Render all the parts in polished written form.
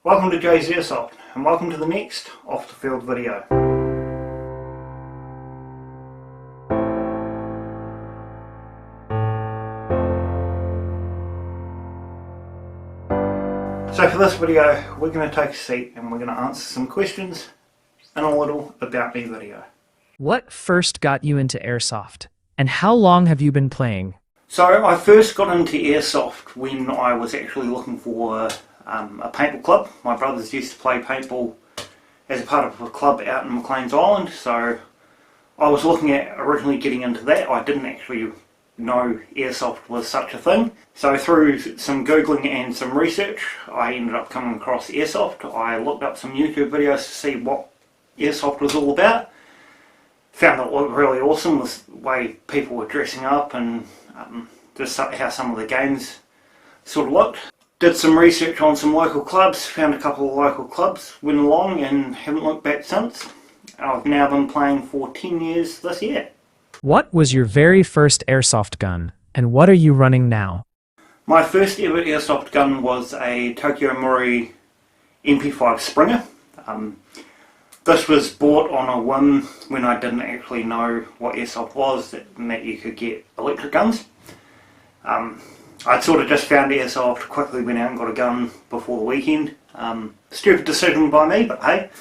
Welcome to Jay's Airsoft and welcome to the next off the field video. So for this video we're going to take a seat and we're going to answer some questions and a little about me video. What first got you into Airsoft and how long have you been playing? So I first got into Airsoft when I was actually looking for a paintball club. My brothers used to play paintball as a part of a club out in Mcleans Island, so I was looking at originally getting into that. I didn't actually know Airsoft was such a thing, so through some googling and some research I ended up coming across Airsoft. I looked up some YouTube videos to see what Airsoft was all about. Found it looked really awesome with the way people were dressing up and just how some of the games sort of looked. Did some research on some local clubs, found a couple of local clubs, went along and haven't looked back since. I've now been playing for 10 years this year. What was your very first airsoft gun and what are you running now? My first ever airsoft gun was a Tokyo Mori MP5 Springer. This was bought on a whim when I didn't actually know what airsoft was and that you could get electric guns. I'd sort of just found Airsoft, quickly went out and got a gun before the weekend. Stupid decision by me, but hey,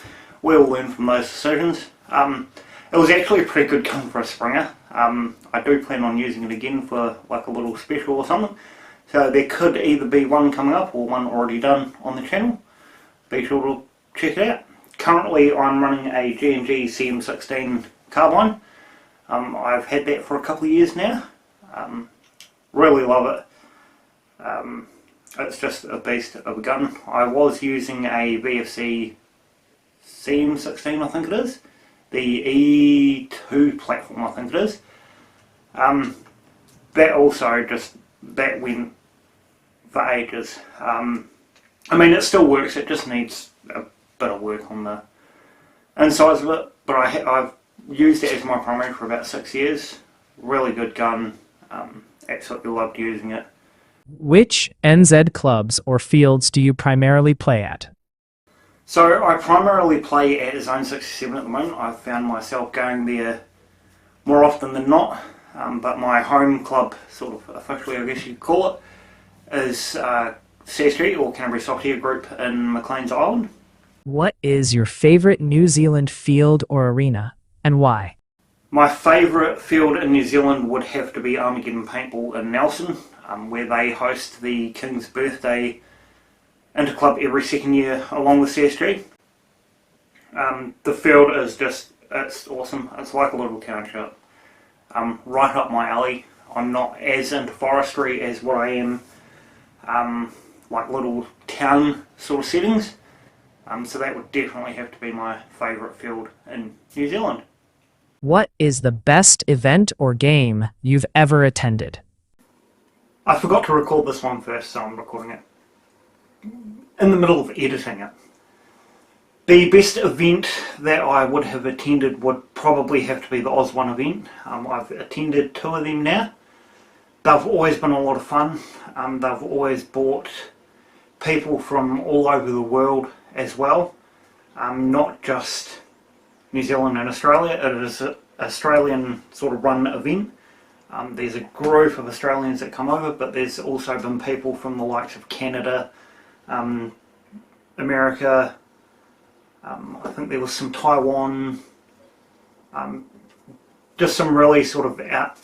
we all learn from those decisions. It was actually a pretty good gun for a Springer. I do plan on using it again for like a little special or something. So there could either be one coming up or one already done on the channel. Be sure to check it out. Currently I'm running a G&G CM16 carbine. I've had that for a couple of years now. Really love it. It's just a beast of a gun. I was using a VFC CM16, I think it is. The E2 platform, I think it is. That also that went for ages. I mean, it still works, it just needs a bit of work on the insides of it. But I've used it as my primary for about 6 years. Really good gun. Absolutely loved using it. Which NZ clubs or fields do you primarily play at? So I primarily play at Zone 67 at the moment. I've found myself going there more often than not, but my home club, sort of officially I guess you'd call it, is CSG or Canterbury Software Group in Mcleans Island. What is your favourite New Zealand field or arena and why? My favourite field in New Zealand would have to be Armageddon Paintball in Nelson, where they host the King's Birthday Interclub every second year along with CSG. The field is it's awesome. It's like a little township. Right up my alley. I'm not as into forestry as what I am like little town sort of settings. So that would definitely have to be my favourite field in New Zealand. What is the best event or game you've ever attended? I forgot to record this one first, so I'm recording it in the middle of editing it. The best event that I would have attended would probably have to be the Oz One event. I've attended 2 of them now. They've always been a lot of fun. They've always brought people from all over the world as well, not just New Zealand and Australia. It is an Australian sort of run event. There's a group of Australians that come over, but there's also been people from the likes of Canada, America, I think there was some Taiwan, just some really sort of out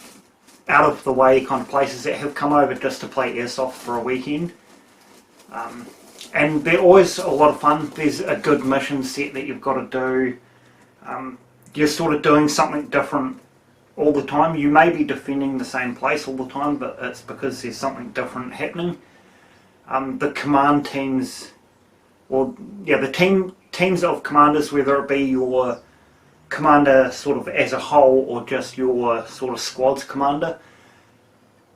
of the way kind of places that have come over just to play Airsoft for a weekend. And they're always a lot of fun. There's a good mission set that you've got to do. You're sort of doing something different all the time. You may be defending the same place all the time, but it's because there's something different happening. The command teams, the teams of commanders, whether it be your commander sort of as a whole or just your sort of squad's commander,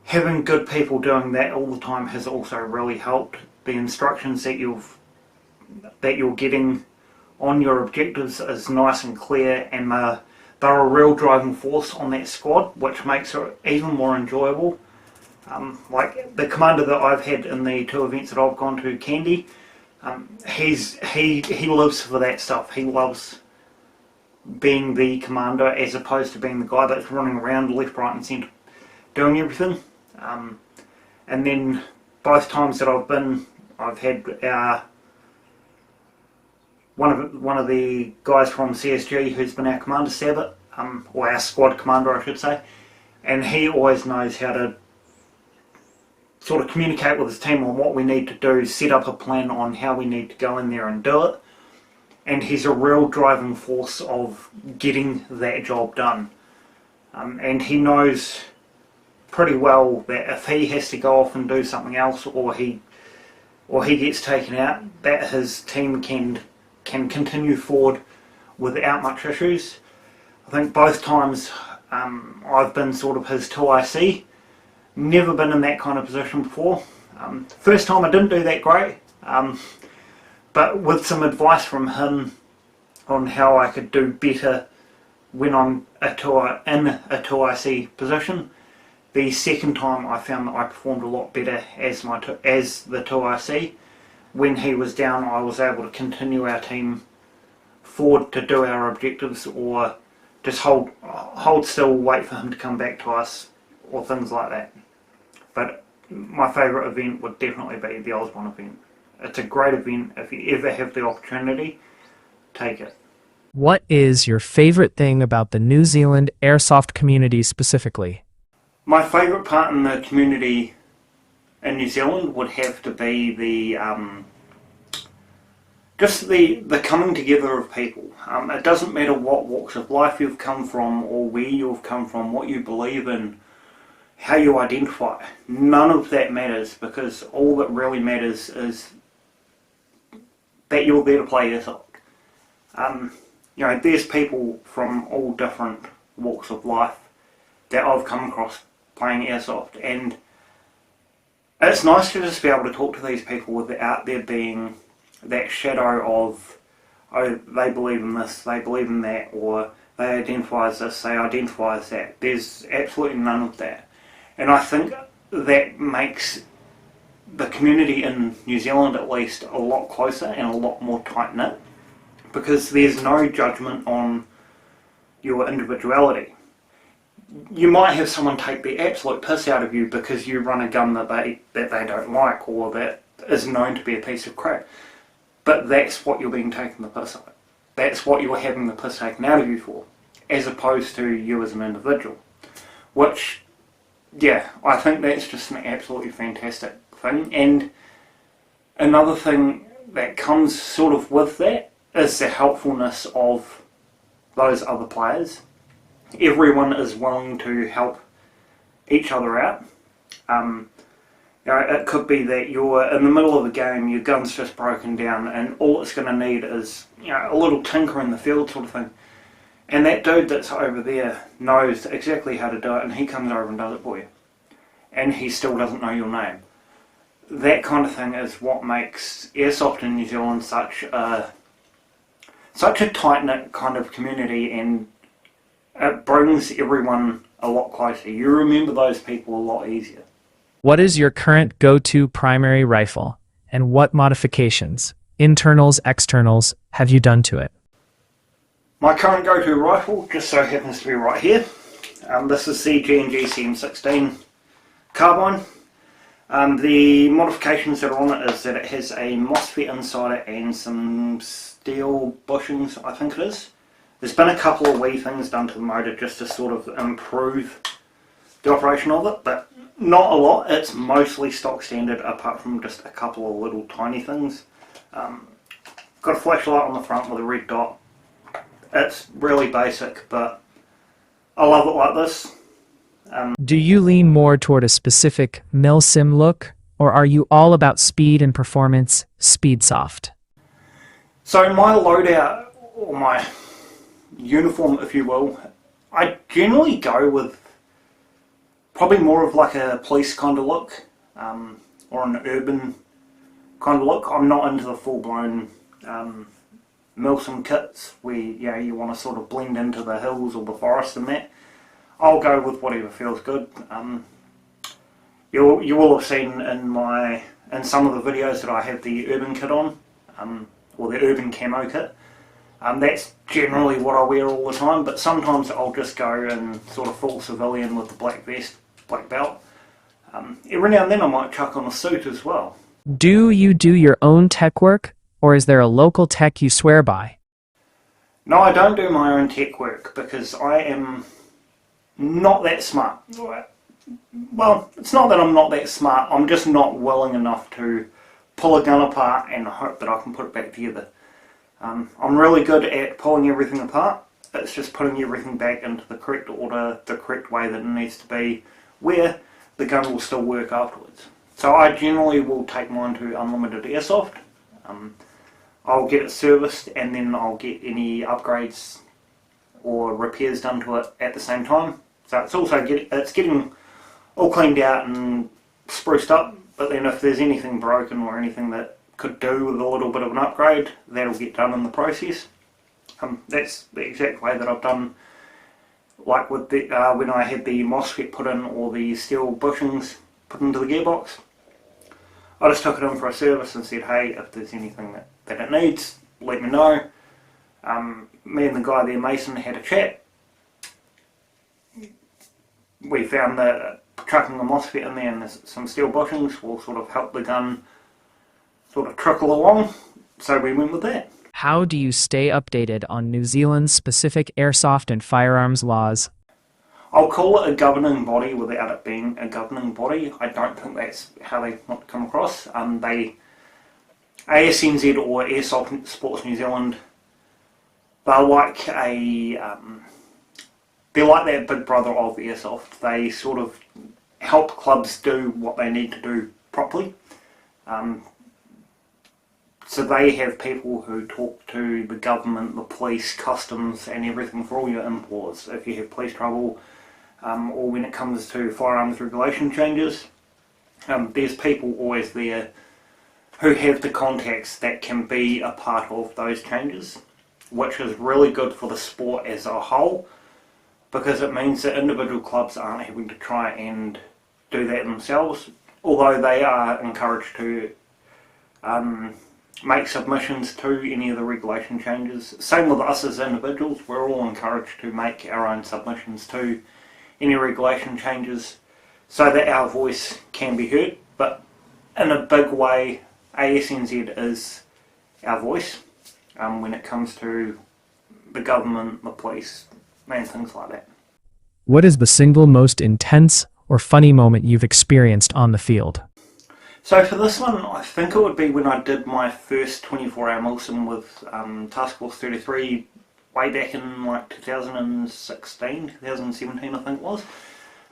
having good people doing that all the time has also really helped. The instructions that you're getting on your objectives is nice and clear, and they're a real driving force on that squad, which makes it even more enjoyable. Like the commander that I've had in the 2 events that I've gone to, Candy, He lives for that stuff. He loves being the commander as opposed to being the guy that's running around left, right and centre doing everything. And then both times that I've had one of the guys from CSG who's been our commander, Sabbath, or our squad commander I should say, and he always knows how to sort of communicate with his team on what we need to do, set up a plan on how we need to go in there and do it, and he's a real driving force of getting that job done. And he knows pretty well that if he has to go off and do something else, or he gets taken out, that his team can continue forward without much issues. I think both times I've been sort of his 2IC. Never been in that kind of position before. First time I didn't do that great, but with some advice from him on how I could do better when I'm in a 2IC position, the second time I found that I performed a lot better as the 2IC. When he was down, I was able to continue our team forward to do our objectives, or just hold still, wait for him to come back to us, or things like that. But my favourite event would definitely be the Osborne event. It's a great event. If you ever have the opportunity, take it. What is your favourite thing about the New Zealand Airsoft community specifically? My favourite part in the community in New Zealand would have to be just the coming together of people. It doesn't matter what walks of life you've come from, or where you've come from, what you believe in, how you identify. None of that matters, because all that really matters is that you're there to play Airsoft. There's people from all different walks of life that I've come across playing Airsoft, and it's nice to just be able to talk to these people without there being that shadow of, oh, they believe in this, they believe in that, or they identify as this, they identify as that. There's absolutely none of that. And I think that makes the community in New Zealand at least a lot closer and a lot more tight-knit, because there's no judgment on your individuality. You might have someone take the absolute piss out of you because you run a gun that they don't like, or that is known to be a piece of crap. But that's what you're being taken the piss out. That's what you're having the piss taken out of you for, as opposed to you as an individual. Which, yeah, I think that's just an absolutely fantastic thing. And another thing that comes sort of with that is the helpfulness of those other players. Everyone is willing to help each other out. It could be that you're in the middle of a game, your gun's just broken down, and all it's going to need is a little tinker in the field sort of thing. And that dude that's over there knows exactly how to do it, and he comes over and does it for you. And he still doesn't know your name. That kind of thing is what makes Airsoft in New Zealand such a tight-knit kind of community, and it brings everyone a lot closer. You remember those people a lot easier. What is your current go-to primary rifle, and what modifications, internals, externals, have you done to it? My current go-to rifle just so happens to be right here. This is the G&G CM16 carbine. The modifications that are on it is that it has a MOSFET inside it and some steel bushings, I think it is. There's been a couple of wee things done to the motor just to sort of improve the operation of it, but not a lot. It's mostly stock standard apart from just a couple of little tiny things. Got a flashlight on the front with a red dot. It's really basic, but I love it like this. Do you lean more toward a specific milsim look, or are you all about speed and performance, speed soft? So my loadout, or my uniform if you will, I generally go with probably more of like a police kind of look, or an urban kind of look. I'm not into the full-blown milsim kits where you want to sort of blend into the hills or the forest and that. I'll go with whatever feels good. You will have seen in some of the videos that I have the urban kit on. or the urban camo kit. That's generally what I wear all the time, but sometimes I'll just go in sort of full civilian with the black vest, black belt. Every now and then I might chuck on a suit as well. Do you do your own tech work, or is there a local tech you swear by? No, I don't do my own tech work because I am not that smart. Well, it's not that I'm not that smart, I'm just not willing enough to pull a gun apart and hope that I can put it back together. I'm really good at pulling everything apart. It's just putting everything back into the correct order, the correct way that it needs to be, where the gun will still work afterwards. So I generally will take mine to Unlimited Airsoft. I'll get it serviced and then I'll get any upgrades or repairs done to it at the same time. So it's also getting all cleaned out and spruced up, but then if there's anything broken or anything that could do with a little bit of an upgrade, that'll get done in the process. That's the exact way that I've done, like with the, when I had the MOSFET put in or the steel bushings put into the gearbox. I just took it in for a service and said, hey, if there's anything that it needs, let me know. Me and the guy there, Mason, had a chat. We found that chucking the MOSFET in there and some steel bushings will sort of help the gun sort of trickle along, so we went with that. How do you stay updated on New Zealand's specific airsoft and firearms laws? I'll call it a governing body without it being a governing body. I don't think that's how they want to come across. ASNZ or Airsoft Sports New Zealand, they're like that big brother of Airsoft. They sort of help clubs do what they need to do properly. So they have people who talk to the government, the police, customs and everything for all your imports. If you have police trouble or when it comes to firearms regulation changes, there's people always there who have the contacts that can be a part of those changes, which is really good for the sport as a whole, because it means that individual clubs aren't having to try and do that themselves, although they are encouraged to make submissions to any of the regulation changes. Same with us as individuals, we're all encouraged to make our own submissions to any regulation changes so that our voice can be heard. But in a big way, ASNZ is our voice when it comes to the government, the police, and things like that. What is the single most intense or funny moment you've experienced on the field? So for this one, I think it would be when I did my first 24-hour Woolston with Task Force 33 way back in like 2016, 2017 I think it was.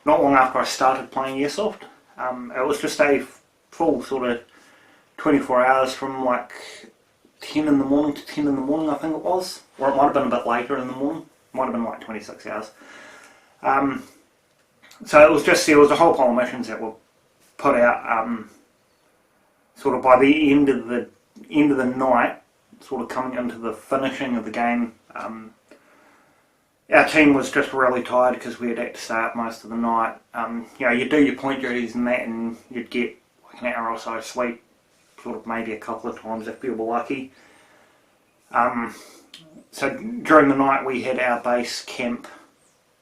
Not long after I started playing Airsoft. It was just a full sort of 24 hours from like 10 in the morning to 10 in the morning I think it was. Or it might have been a bit later in the morning. Might have been like 26 hours. So it was just, there was a whole pile of missions that were put out sort of by the end of the night, sort of coming into the finishing of the game. Our team was just really tired because we had to stay up most of the night. You know, you do your point duties and that, and you'd get like an hour or so sleep, sort of maybe a couple of times if you were lucky. So during the night we had our base camp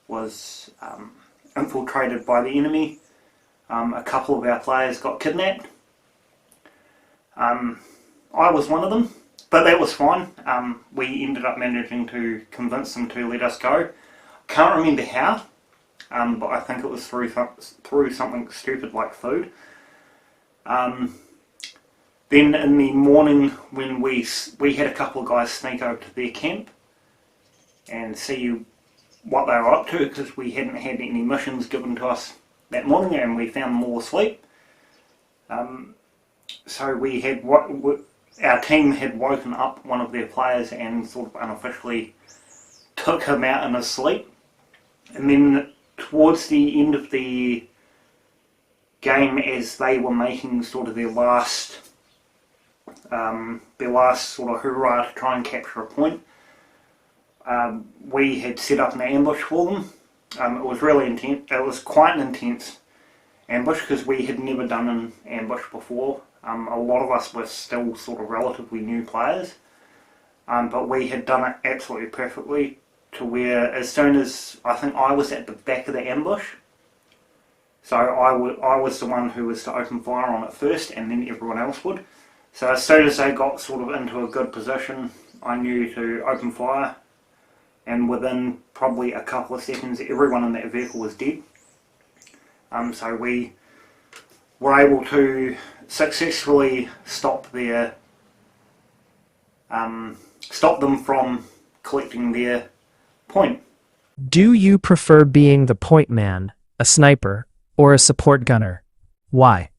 was infiltrated by the enemy. A couple of our players got kidnapped. I was one of them, but that was fine. We ended up managing to convince them to let us go. Can't remember how, but I think it was through something stupid like food. Then in the morning when we had a couple of guys sneak over to their camp and see what they were up to, because we hadn't had any missions given to us that morning and we found them all asleep. So we had our team had woken up one of their players and sort of unofficially took him out in his sleep. And then towards the end of the game, as they were making sort of their last sort of hoorah to try and capture a point, we had set up an ambush for them. It was really intense. It was quite an intense ambush because we had never done an ambush before. A lot of us were still sort of relatively new players, but we had done it absolutely perfectly to where as soon as I think I was at the back of the ambush, so I was the one who was to open fire on it first and then everyone else would. So as soon as they got sort of into a good position, I knew to open fire, and within probably a couple of seconds everyone in that vehicle was dead. So we were able to successfully stop them from collecting their point. Do you prefer being the point man, a sniper, or a support gunner? Why?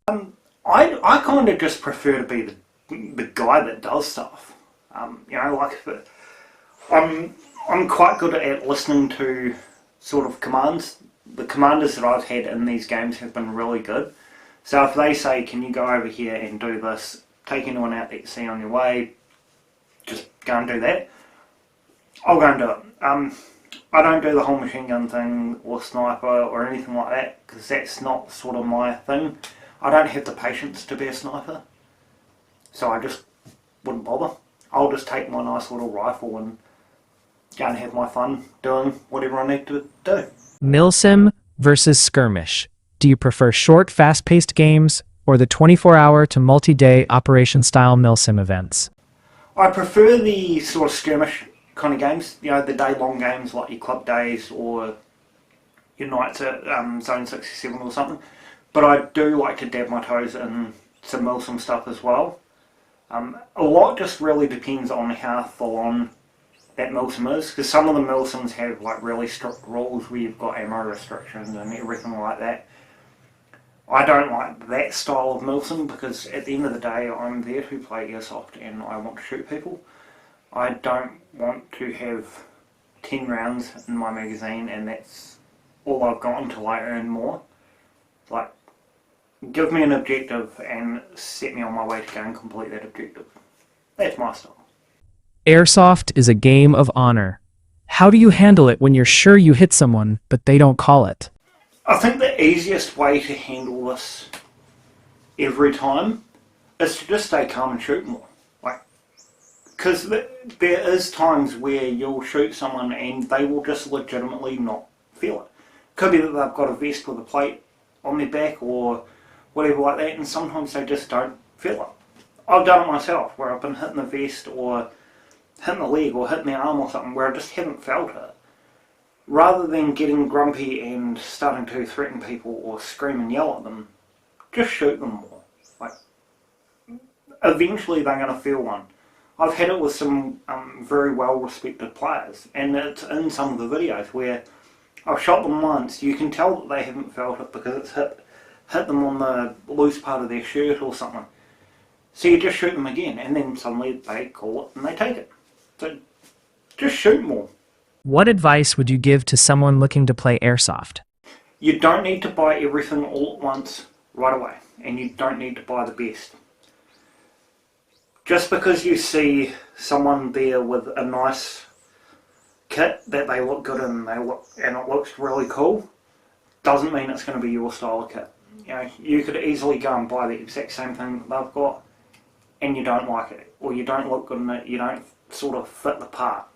I kind of just prefer to be the guy that does stuff. I'm quite good at listening to sort of commands. The commanders that I've had in these games have been really good. So if they say, can you go over here and do this, take anyone out that you see on your way, just go and do that, I'll go and do it. I don't do the whole machine gun thing or sniper or anything like that, because that's not sort of my thing. I don't have the patience to be a sniper, so I just wouldn't bother. I'll just take my nice little rifle and go and have my fun doing whatever I need to do. Milsim versus skirmish. Do you prefer short, fast-paced games or the 24-hour to multi-day operation-style milsim events? I prefer the sort of skirmish kind of games, the day-long games like your club days or your nights at Zone 67 or something. But I do like to dab my toes in some milsim stuff as well. A lot just really depends on how full on that milsim is, because some of the milsims have like really strict rules where you've got ammo restrictions and everything like that. I don't like that style of milsim because at the end of the day I'm there to play Airsoft and I want to shoot people. I don't want to have 10 rounds in my magazine and that's all I've got until I earn more. Like, give me an objective and set me on my way to go and complete that objective. That's my style. Airsoft is a game of honor. How do you handle it when you're sure you hit someone, but they don't call it? I think the easiest way to handle this every time is to just stay calm and shoot more. Because there is times where you'll shoot someone and they will just legitimately not feel it. Could be that they've got a vest with a plate on their back or whatever like that, and sometimes they just don't feel it. I've done it myself, where I've been hitting the vest or hitting the leg or hitting the arm or something where I just haven't felt it. Rather than getting grumpy and starting to threaten people or scream and yell at them, just shoot them more. Eventually they're going to feel one. I've had it with some very well respected players, and it's in some of the videos where I've shot them once. You can tell that they haven't felt it because it's hit them on the loose part of their shirt or something. So you just shoot them again, and then suddenly they call it and they take it. So just shoot more. What advice would you give to someone looking to play Airsoft? You don't need to buy everything all at once right away, and you don't need to buy the best. Just because you see someone there with a nice kit that they look good in and it looks really cool, doesn't mean it's going to be your style of kit. You could easily go and buy the exact same thing that they've got and you don't like it, or you don't look good in it, you don't sort of fit the part.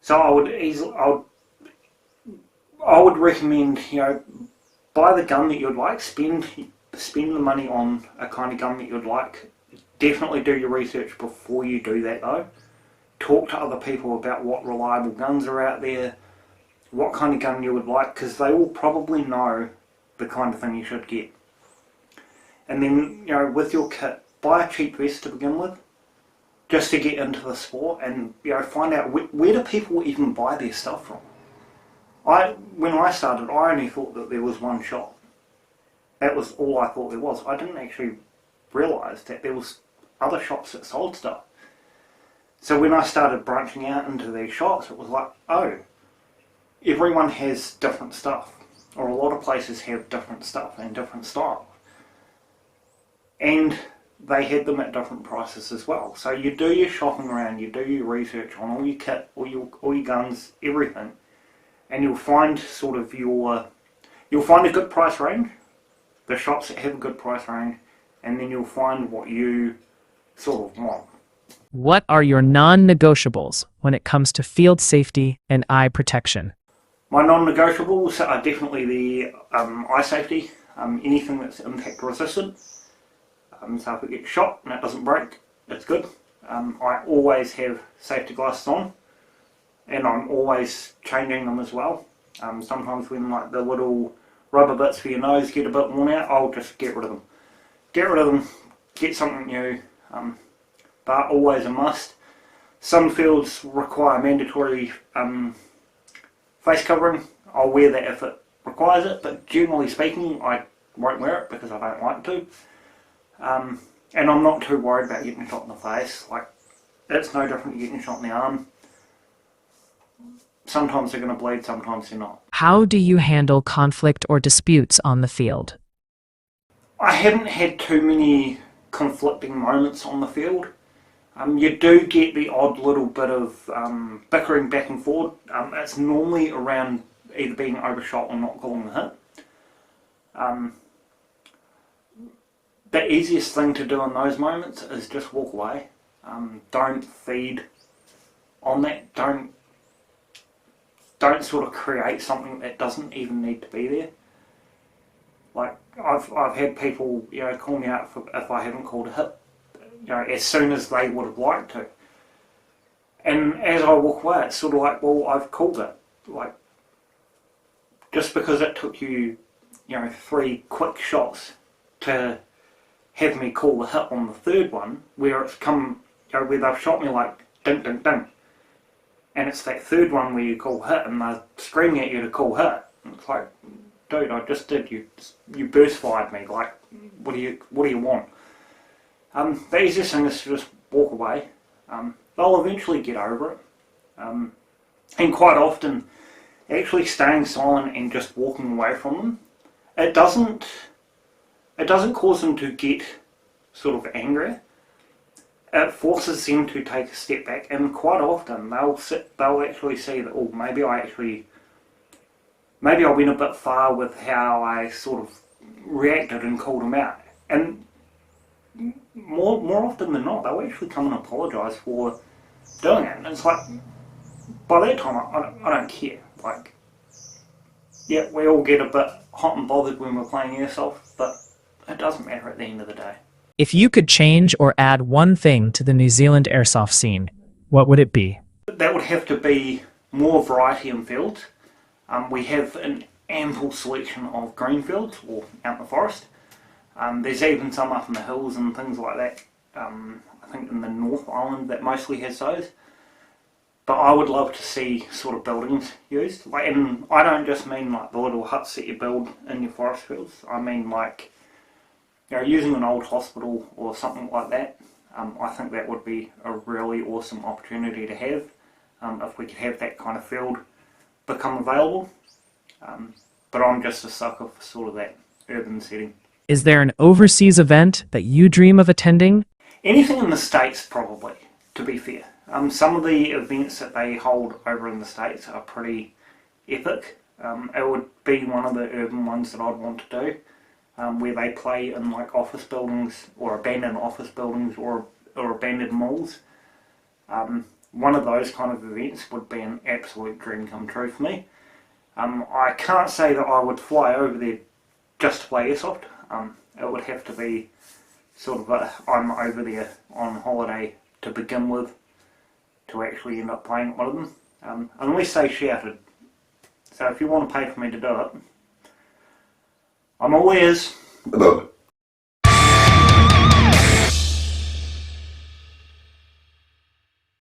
So I would recommend, buy the gun that you'd like, spend the money on a kind of gun that you'd like. Definitely do your research before you do that though. Talk to other people about what reliable guns are out there, what kind of gun you would like, because they will probably know the kind of thing you should get. And then, with your kit, buy a cheap vest to begin with, just to get into the sport, and find out where do people even buy their stuff from. When I started, I only thought that there was one shop. That was all I thought there was. I didn't actually realise that there was other shops that sold stuff. So when I started branching out into these shops, it was like, oh, everyone has different stuff, or a lot of places have different stuff and different styles. And they had them at different prices as well. So you do your shopping around, you do your research on all your kit, all your guns, everything, and you'll find you'll find a good price range, the shops that have a good price range, and then you'll find what you sort of want. What are your non-negotiables when it comes to field safety and eye protection? My non-negotiables are definitely the eye safety, anything that's impact resistant. So if it gets shot and it doesn't break, it's good. I always have safety glasses on, and I'm always changing them as well. Sometimes when like the little rubber bits for your nose get a bit worn out, I'll just get rid of them. Get something new, but always a must. Some fields require mandatory face covering. I'll wear that if it requires it, but generally speaking I won't wear it because I don't like to. And I'm not too worried about getting shot in the face. Like, it's no different to getting shot in the arm. Sometimes they're going to bleed, sometimes they're not. How do you handle conflict or disputes on the field? I haven't had too many conflicting moments on the field. You do get the odd little bit of bickering back and forward. It's normally around either being overshot or not calling the hit. The easiest thing to do in those moments is just walk away. Don't feed on that. Don't sort of create something that doesn't even need to be there. Like I've had people, call me out if I haven't called a hit, as soon as they would have liked to. And as I walk away, it's sort of like, well, I've called it. Like, just because it took you, 3 quick shots to have me call the hit on the third one, where it's come, where they've shot me like ding ding ding, and it's that third one where you call hit and they're screaming at you to call hit. And it's like, dude, I just did. You burst fired me. Like, what do you want? The easiest thing is to just walk away. They'll eventually get over it, and quite often, actually staying silent and just walking away from them, it doesn't cause them to get sort of angry. It forces them to take a step back, and quite often they'll actually see that, oh, maybe I went a bit far with how I sort of reacted and called them out. And more often than not, they'll actually come and apologise for doing it. And it's like, by that time, I don't care. Like, yeah, we all get a bit hot and bothered when we're playing Airsoft, but it doesn't matter at the end of the day. If you could change or add one thing to the New Zealand airsoft scene, what would it be? That would have to be more variety in fields. We have an ample selection of green fields, or out in the forest. There's even some up in the hills and things like that. I think in the North Island that mostly has those. But I would love to see sort of buildings used. Like, and I don't just mean like the little huts that you build in your forest fields. I mean like, using an old hospital or something like that. I think that would be a really awesome opportunity to have, if we could have that kind of field become available. But I'm just a sucker for sort of that urban setting. Is there an overseas event that you dream of attending? Anything in the States, probably, to be fair. Some of the events that they hold over in the States are pretty epic. It would be one of the urban ones that I'd want to do, where they play in like office buildings or abandoned office buildings or abandoned malls. One of those kind of events would be an absolute dream come true for me. I can't say that I would fly over there just to play Airsoft. It would have to be sort of I'm over there on holiday to begin with to actually end up playing at one of them. Unless they shouted. So if you want to pay for me to do it, I'm all ears.